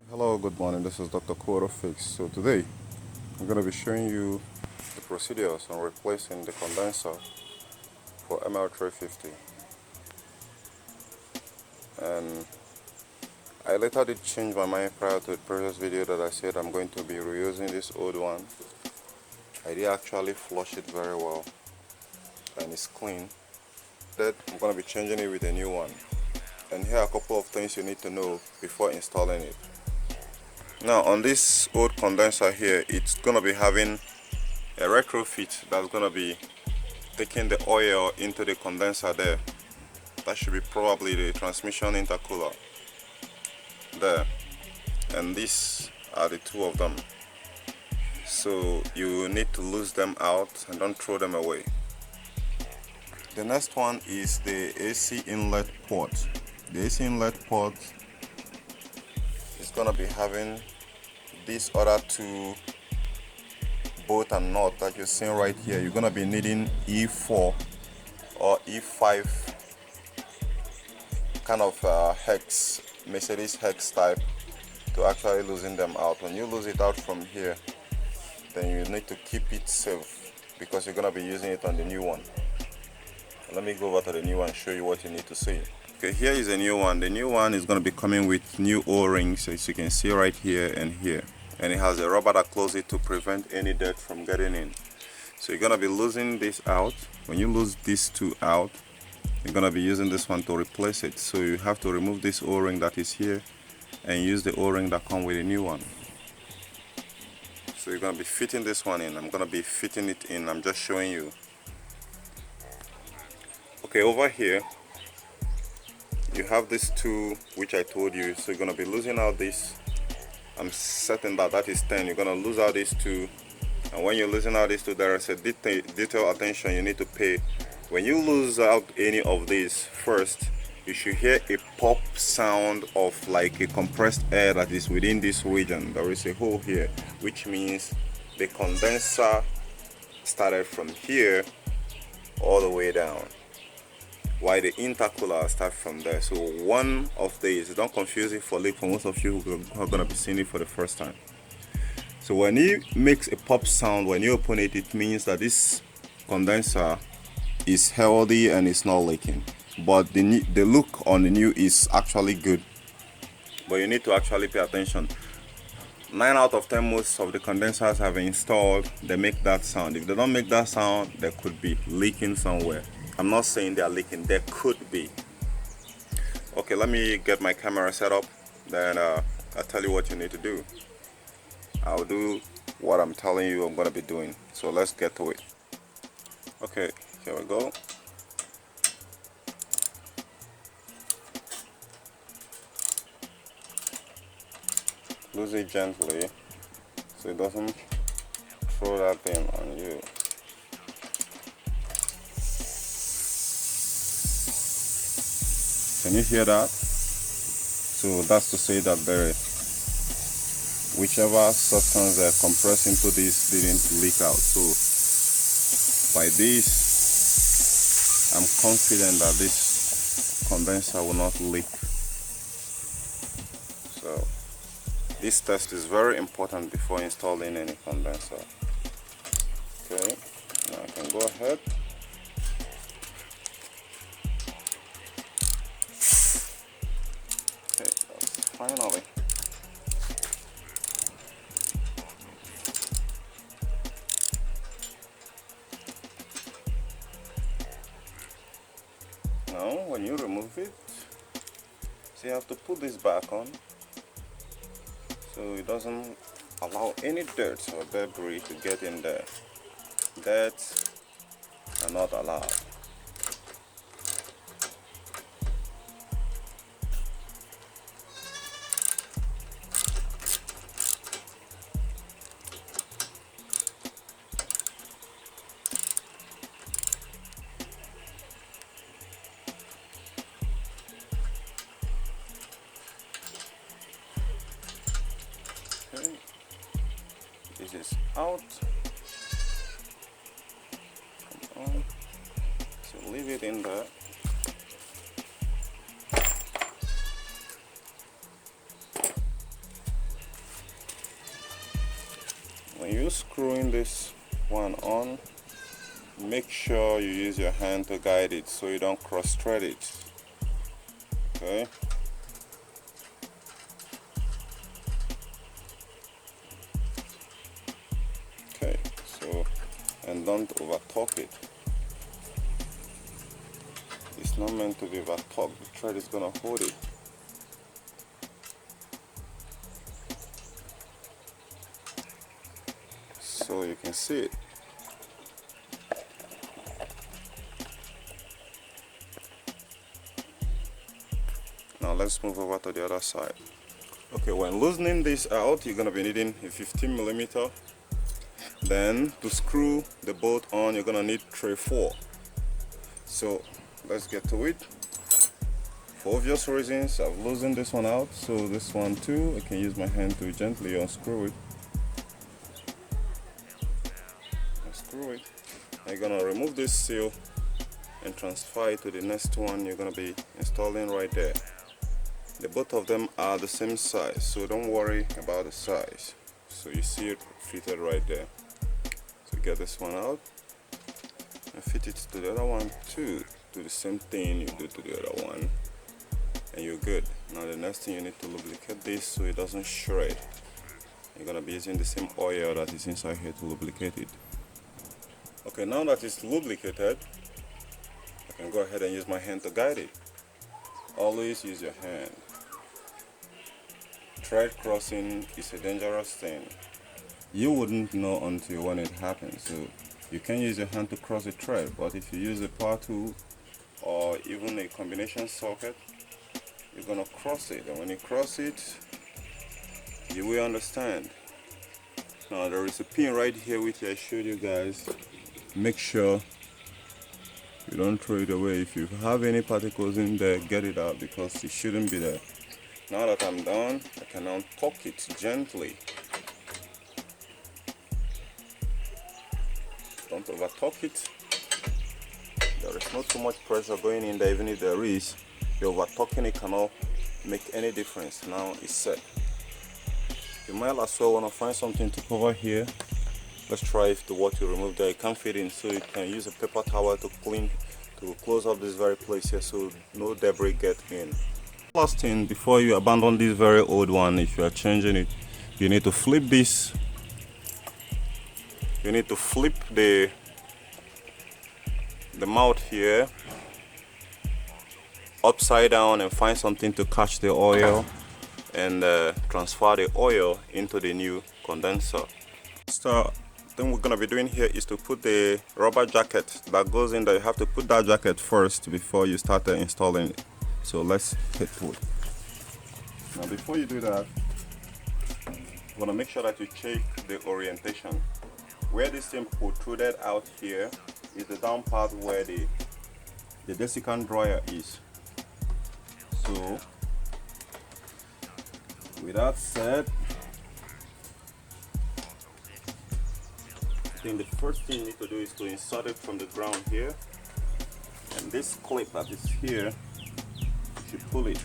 Hello, good morning. This is Dr. Quarter Fix. So today I'm going to be showing you the procedures on replacing the condenser for ML350. And I later did change my mind prior to the previous video that I said I'm going to be reusing this old one. I did actually flush it very well and it's clean. Then I'm going to be changing it with a new one. And here are a couple of things you need to know before installing it. Now on this old condenser here, it's going to be having a retrofit that's going to be taking the oil into the condenser there. That should be probably the transmission intercooler there, and these are the two of them. So you need to lose them out and don't throw them away. The next one is the AC inlet port. The AC inlet port is going to be having these other two bolt and nut that you're seeing right here. You're going to be needing E4 or E5 kind of hex, Mercedes hex type, to actually loosen them out. When you lose it out from here, then you need to keep it safe because you're going to be using it on the new one. Let me go over to the new one and show you what you need to see. Okay, here is the new one. The new one is going to be coming with new O-rings, as you can see right here and here, and it has a rubber that closes it to prevent any dirt from getting in. So you're going to be losing this out. When you lose these two out, you're going to be using this one to replace it. So you have to remove this O-ring that is here and use the O-ring that comes with a new one. So you're going to be fitting this one in. I'm going to be fitting it in. I'm just showing you. Okay, over here you have these two which I told you. So you're going to be losing out this. I'm certain that that is 10. You're going to lose out these two, and when you're losing out these two, there is a detail attention you need to pay. When you lose out any of these, first you should hear a pop sound of like a compressed air that is within this region. There is a hole here, which means the condenser started from here all the way down, while the intercooler starts from there. So one of these, don't confuse it for leak for most of you who are going to be seeing it for the first time. So when it makes a pop sound, when you open it, it means that this condenser is healthy and it's not leaking. But the look on the new is actually good, but you need to actually pay attention. 9 out of 10 most of the condensers have been installed, they make that sound. If they don't make that sound, they could be leaking somewhere. I'm not saying they are leaking, there could be. Okay, let me get my camera set up, then I'll tell you what you need to do. I'll do what I'm telling you I'm going to be doing. So let's get to it. Okay, here we go. Lose it gently so it doesn't throw that thing on you. Can you hear that? So that's to say that whichever substance they're compressed into this didn't leak out. So by this, I'm confident that this condenser will not leak. So this test is very important before installing any condenser. Okay, now I can go ahead. Okay, finally. Now when you remove it, so you have to put this back on so it doesn't allow any dirt or debris to get in there. Dirt are not allowed. Okay, this is out. Come on. So leave it in there. screwing this one on, make sure you use your hand to guide it so you don't cross thread it. Okay. Okay, so, and don't over torque it. It's not meant to be over torqued. The thread is gonna hold it. So you can see it. Now let's move over to the other side. Okay, when loosening this out, you're gonna be needing a 15mm. Then to screw the bolt on, you're gonna need tray 4. So let's get to it. For obvious reasons, I've loosened this one out. So this one too, I can use my hand to gently unscrew it. Unscrew it. And you're gonna remove this seal and transfer it to the next one you're gonna be installing right there. The both of them are the same size, so don't worry about the size. So you see it fitted right there. So get this one out and fit it to the other one too. Do the same thing you do to the other one, and you're good. Now the next thing, you need to lubricate this so it doesn't shred. You're gonna be using the same oil that is inside here to lubricate it. Okay, now that it's lubricated, I can go ahead and use my hand to guide it. Always use your hand. Thread crossing is a dangerous thing. You wouldn't know until when it happens. So you can use your hand to cross a thread, but if you use a power tool or even a combination socket, you're gonna cross it, and when you cross it, you will understand. Now there is a pin right here which I showed you guys. Make sure you don't throw it away. If you have any particles in there, get it out because it shouldn't be there. Now that I'm done, I can now torque it gently. Don't over torque it. There is not too much pressure going in there. Even if there is, the over torquing it cannot make any difference. Now it's set. You might as well want to find something to cover here. Let's try if the what you remove there, it can't fit in, so you can use a paper towel to close up this very place here so no debris get in. Last thing, before you abandon this very old one, if you are changing it, you need to flip this. You need to flip the mouth here upside down and find something to catch the oil and transfer the oil into the new condenser. So thing we're gonna be doing here is to put the rubber jacket that goes in there. You have to put that jacket first before you start installing it. So let's hit wood. Now before you do that, you want to make sure that you check the orientation. Where this thing protruded out here is the down part where the desiccant dryer is. So with that said, I think the first thing you need to do is to insert it from the ground here, and this clip that is here, you should pull it.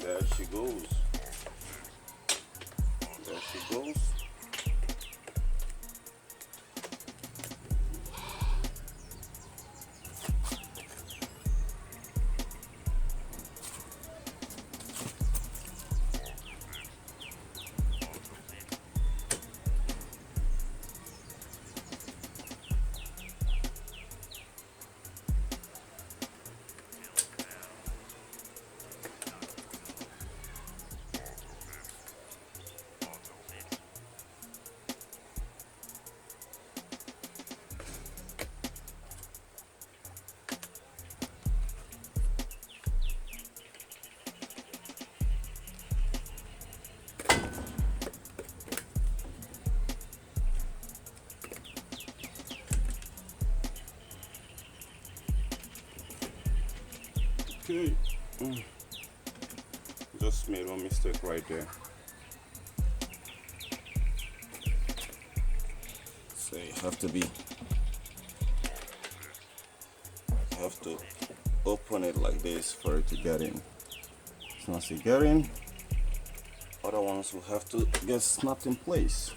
There she goes. There she goes. Okay, just made one mistake right there. So you have to open it like this for it to get in. So once you get in, other ones will have to get snapped in place.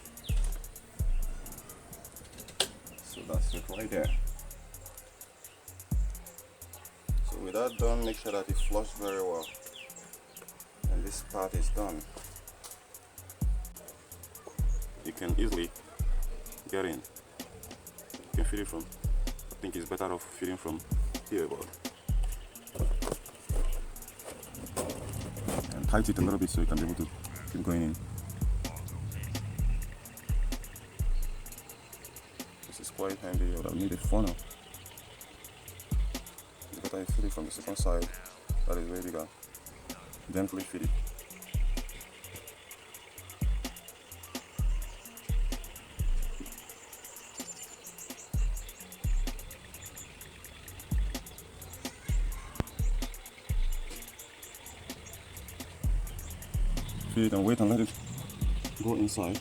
So that's it right there. So with that done, make sure that it flushes very well, and this part is done. You can easily get in. You can feed it from, I think it's better off feeding from here, but and tight it a little bit so you can be able to keep going in. This is quite handy. You would have needed funnel. It's better you feed it from the second side, that is way bigger. Gently feed it. Feed it and wait and let it go inside.